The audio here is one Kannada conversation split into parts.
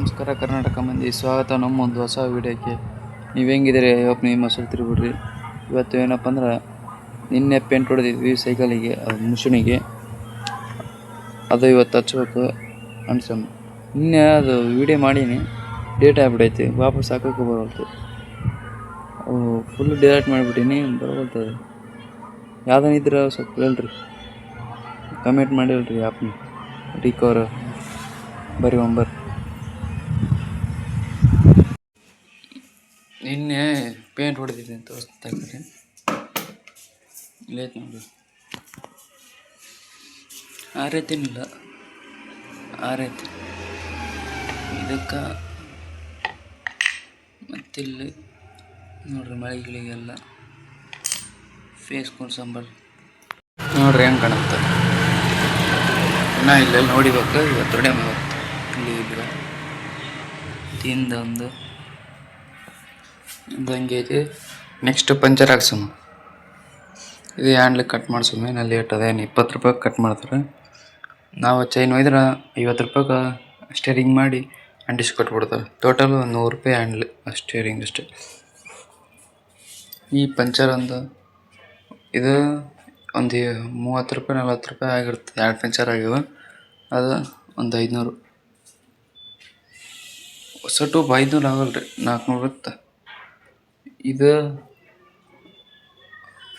ನಮಸ್ಕಾರ ಕರ್ನಾಟಕ ಮಂದಿ, ಸ್ವಾಗತ ನಮ್ಮ ಒಂದು ಹೊಸ ವೀಡಿಯೋಕ್ಕೆ. ನೀವು ಹೆಂಗಿದ್ದೀರಿ? ಇವತ್ತು ನಿಮ್ಮ ಹೆಸರು ಬಿಡ್ರಿ. ಇವತ್ತು ಏನಪ್ಪ ಅಂದ್ರೆ ನಿನ್ನೆ ಪೇಂಟ್ ಹೊಡೆದಿದ್ವಿ ಸೈಕಲಿಗೆ, ಅದು ಮಿಷಿನಿಗೆ. ಅದು ಇವತ್ತು ಹಚ್ಬೇಕು ಅನ್ಸಮ್. ನಿನ್ನೆ ಅದು ವೀಡಿಯೋ ಮಾಡೀನಿ, ಡೇಟ್ ಆಗ್ಬಿಟ್ಟೈತಿ, ವಾಪಸ್ ಹಾಕೋಕೆ ಬರೋಲ್ತು. Full delete ಮಾಡಿಬಿಟ್ಟೀನಿ, ಬರೋಲ್ತದೆ. ಯಾವ್ದನಿದ್ರೆ ಸ್ವಲ್ಪ ಹೇಳ್ರಿ, ಕಮೆಂಟ್ ಮಾಡಿ ಹೇಳ್ರಿ. ಆ್ಯಪ್ನ ರಿಕವರ್ ಬರೀ ನಿನ್ನೆ ಪೇಂಟ್ ಹೊಡೆದಿದ್ದೆ ಅಂತ ತೋರಿಸ್ತಾ ಇದ್ದಾರೆ. ಇಲ್ಲೈತೆ ನೋಡಿ, ಆರೈತೇನಿಲ್ಲ, ಆರೈತೆ ಇದಕ್ಕೆ. ಮತ್ತಿಲ್ಲಿ ನೋಡ್ರಿ ಮಳೆಗಳಿಗೆಲ್ಲ ಫೇಸ್ ಸಾಂಬಾರು ನೋಡ್ರಿ ಹೆಂಗೆ ಕಾಣುತ್ತೆ. ಇನ್ನೂ ಇಲ್ಲೆಲ್ಲ ನೋಡಿಬೇಕು. ಇವತ್ತು ಹೊಡೆ ಇವತ್ತು ಇಲ್ಲಿ ಇಲ್ಲ ತಿಂದ ಒಂದು ಹಂಗೆ ಐತಿ. ನೆಕ್ಸ್ಟ್ ಪಂಚರ್ ಹಾಕ್ಸಮ್ಮ. ಇದು ಹ್ಯಾಂಡ್ಲಿಗೆ ಕಟ್ ಮಾಡ್ಸಮ್ಮ. ಏನು ಲೇಟ್ ಅದೇನು 20 ರೂಪಾಯಿ ಕಟ್ ಮಾಡ್ತಾರೆ. ನಾವು ಚೈನ್ ಒಯ್ದ್ರೆ 50 ರೂಪಾಯಿಗೆ ಸ್ಟೇರಿಂಗ್ ಮಾಡಿ ಅಂಟಿಸಿ ಕೊಟ್ಬಿಡ್ತಾರೆ. ಟೋಟಲ್ 100 ರೂಪಾಯಿ ಹ್ಯಾಂಡ್ಲ್ ಸ್ಟೇರಿಂಗ್ ಅಷ್ಟೇ. ಈ ಪಂಚರ್ ಒಂದು ಇದು ಒಂದು 30 ರೂಪಾಯಿ 40 ರೂಪಾಯಿ ಆಗಿರ್ತದೆ. 2 ಪಂಚರ್ ಆಗಿವೆ, ಅದು ಒಂದು 500. ಹೊಸ ಟೂಬ್ 500 ಆಗಲ್ಲ ರೀ, 400 ಇರುತ್ತೆ. ಇದು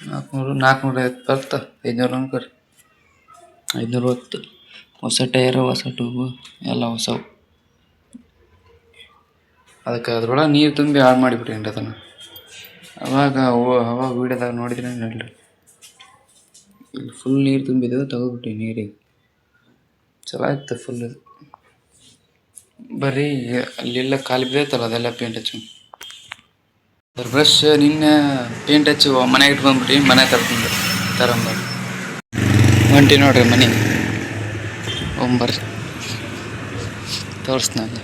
450 ಬರುತ್ತೆ. 500 ಅನ್ಕೋರಿ, 510. ಹೊಸ ಟೈರು, ಹೊಸ ಟ್ಯೂಬು ಎಲ್ಲ ಹೊಸವು. ಅದಕ್ಕೆ ಅದ್ರೊಳಗೆ ನೀರು ತುಂಬಿ ಹಾಳು ಮಾಡಿಬಿಟ್ರಿ ಅದನ್ನು. ಅವಾಗ ವೀಡಿಯೋದಾಗ ನೋಡಿದ್ರೆ ಹೇಳ್ರಿ, ಇಲ್ಲಿ ಫುಲ್ ನೀರು ತುಂಬಿದ್ದು ತೆಗೆದ್ಬಿಟ್ಟು ನೀರಿಗೆ. ಚಲೋ ಆಯ್ತು ಫುಲ್. ಬರ್ರಿ ಅಲ್ಲೆಲ್ಲ ಖಾಲಿ ಬಿದ್ದೈತಲ್ಲ ಅದೆಲ್ಲ ಪೇಂಟ್ ಹಚ್ಚು. ಅದ್ರ ಬ್ರಷ್ ನಿನ್ನೆ ಪೇಂಟ್ ಹಚ್ಚಿ ಮನೆಗೆ ಇಟ್ಕೊಂಡ್ಬಿಟ್ಟು ಮನೆ ತರಂಬರ್ರಿ ಹೊಂಟಿ ನೋಡ್ರಿ ಮನೆ ಒಂಬರ್ರಿ ತೋರಿಸ್ನಲ್ಲ.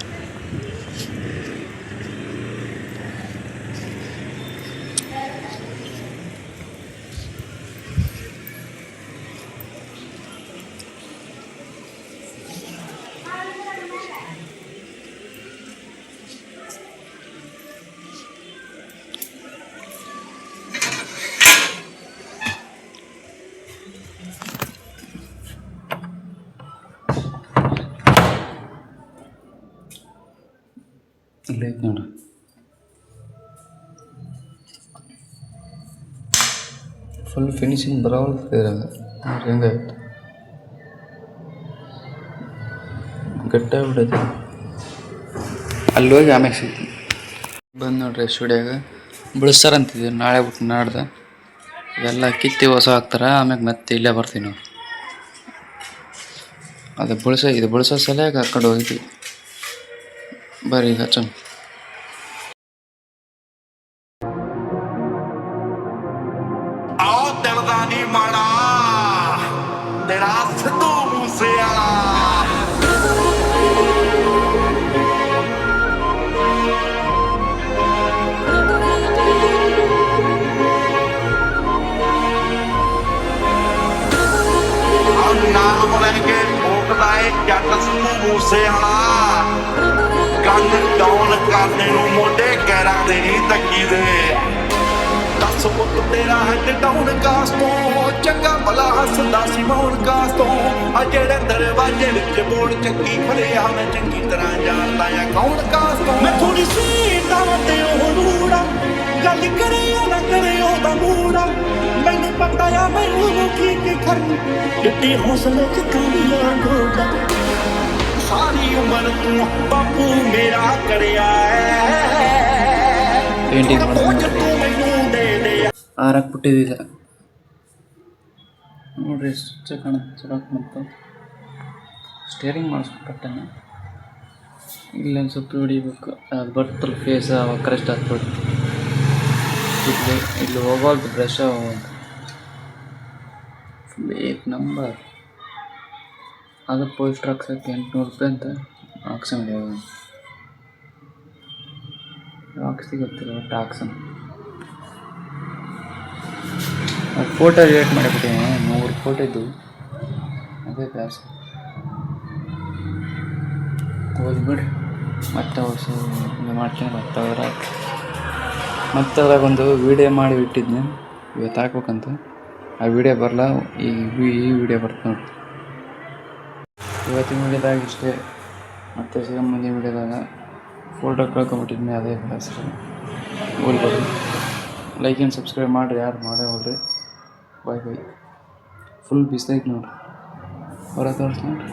ಇಲ್ಲೈತೆ ನೋಡ್ರಿ, ಫುಲ್ ಫಿನಿಶಿಂಗ್ ಬರೋಲ್ತದೆ. ಹೆಂಗಾಯ್ತು ಗಟ್ಟಾಗ್ಬಿಟ್ಟೈತಿ. ಅಲ್ಲಿ ಹೋಗಿ ಆಮ್ಯಾಗ ಸಿಗ್ತೀನಿ. ಬಂದು ನೋಡ್ರಿ ಸ್ಟುಡಿಯೋಗೆ ಬಿಡಿಸ್ತಾರಂತಿದ್ದೀವಿ. ನಾಳೆ ಬಿಟ್ಟು ನಾಡ್ದು ಇವೆಲ್ಲ ಕಿತ್ತಿ ಹೊಸ ಹಾಕ್ತಾರೆ. ಆಮ್ಯಾಗ ಮತ್ತೆ ಇಲ್ಲೇ ಬರ್ತೀವಿ ನಾವು. ಅದು ಇದು ಬಿಡಿಸೋ ಸಲುವಾಗಿ ಆ ಕಡೆ ಹೋಗಿದ್ವಿ. ಬರ್ರಿ ಈಗ ಹಚ್ಚೋಣ. ਮਾੜਾ ਤੇਰਾ ਸਿੱਧੂ ਮੂਸੇਵਾਲਾ ਨਾਮ ਲੈ ਕੇ ਠੋਕਦਾ ਏ ਜੱਟ ਸਿੱਧੂ ਮੂਸੇਵਾਲਾ ਕੰਨ ਡਾਉਨ ਕਰਨੇ ਨੂੰ ਮੋਢੇ ਕਹਿਰਾਂ ਦੇ ਨਹੀਂ ਤੱਕੀ ਦੇ। ਦੱਸ ਪੁੱਤ ਤੇਰਾ ਹੈਡ ਡਾਊਨ ਕਾਸ ਤੋਂ ਚੰਗਾ ਭਲਾ ਹੱਸਦਾ ਸੀ ਮੌਨ ਕਾਸ ਤੋਂ। ਆ ਜਿਹੜੇ ਦਰਵਾਜ਼ੇ ਵਿੱਚ ਬੋੜ ਚੱਕੀ ਖੜੇ ਆ ਮੈਂ ਚੰਗੀ ਤਰ੍ਹਾਂ ਜਾਣਦਾ ਆ ਕੌਣ ਕਾਸ ਤੋਂ। ਮੈਂ ਥੋੜੀ ਸੀ ਤਾਂ ਤੇ ਉਹ ਰੂੜਾ ਗੱਲ ਕਰੇ ਨਾ ਕਰੇ ਉਹਦਾ ਮੂੜਾ। ਮੈਨੂੰ ਪਤਾ ਆ ਮੈਂ ਉਹਨੂੰ ਕੀ ਕਰਾਂ ਜਿੱਤੀ ਹੌਸਲੇ ਚ ਕਾਲੀਆਂ ਗੋਡਾ। ਸਾਰੀ ਉਮਰ ਤੂੰ ਬਾਪੂ ਮੇਰਾ ਕਰਿਆ ಪೇಂಟಿಂಗ್ ಆರಾಕ್ಬಿಟ್ಟಿದ್ದೀರ ನೋಡ್ರಿ, ಎಷ್ಟು ಚಲೋ ಕಾಣುತ್ತೆ. ಸ್ಟೇರಿಂಗ್ ಮಾಡಿಸ್ಬಿಟ್ಟೆ. ಇಲ್ಲೊಂದು ಸ್ವಲ್ಪ ಹೊಡಿಬೇಕು, ಅದು ಬರ್ತಲ್ಲ ಫೇಸ್ ಅವಾಗ ಕರೆಕ್ಟ್ ಆಗ್ಬಿಡ್ತು. ಇಲ್ಲಿ ಹೋಗೋಲ್ದು ಬ್ರಷ್ ಫುಲ್ 1 ನಂಬರ್. ಅದು ಪೋಸ್ಟರ್ ಹಾಕ್ಸೋಕ್ಕೆ 800 ರೂಪಾಯಿ ಅಂತ ಹಾಕ್ಸಂಗೆ. ಹಾಕ್ಸಿ ಗೊತ್ತಿಲ್ಲ, ಒಟ್ಟು ಹಾಕ್ಸೋಣ. ಅದು ಫೋಟೋ ರಿಲೇಟ್ ಮಾಡಿಬಿಟ್ಟಿನಿ, 100 ಫೋಟೋ ಇದ್ದು. ಅದೇ ಬ್ಯಾಸ ಹೋಗಿ ಬಿಡ್ರಿ. ಮತ್ತೆ ಹೊಸ ಇದು ಮಾಡ್ಕೊಂಡು ಮತ್ತೆ ಅದ್ರಾಗ ಒಂದು ವೀಡಿಯೋ ಮಾಡಿ ಇಟ್ಟಿದ್ನೆ ಇವತ್ತು ಹಾಕ್ಬೇಕಂತ. ಆ ವಿಡಿಯೋ ಬರಲ್ಲ, ಈ ವಿಡಿಯೋ ಬರ್ತದೆ ನೋಡಿ. ಇವತ್ತಿನ ವಿಡಿಯೋದಾಗ ಇಷ್ಟೇ. ಮತ್ತೆ ಸಿಗೋ ಮುಂದಿನ ವಿಡಿಯೋದಾಗ ಫೋಟೋ ಕಳ್ಕೊಂಬಿಟ್ಟಿದ್ನಿ, ಅದೇ ಅಷ್ಟೇ. ಹೋಗ್ಬೋದು. ಲೈಕ್ ಆ್ಯಂಡ್ ಸಬ್ಸ್ಕ್ರೈಬ್ ಮಾಡಿರಿ, ಯಾರು ಮಾಡೇ ಹೋಗ್ರಿ. ಬಾಯ್. ಫುಲ್ ಬಿಸಿಲೈತೆ ನೋಡ್ರಿ, ಹೊರ ತೋರಿಸ್ ನೋಡ್ರಿ.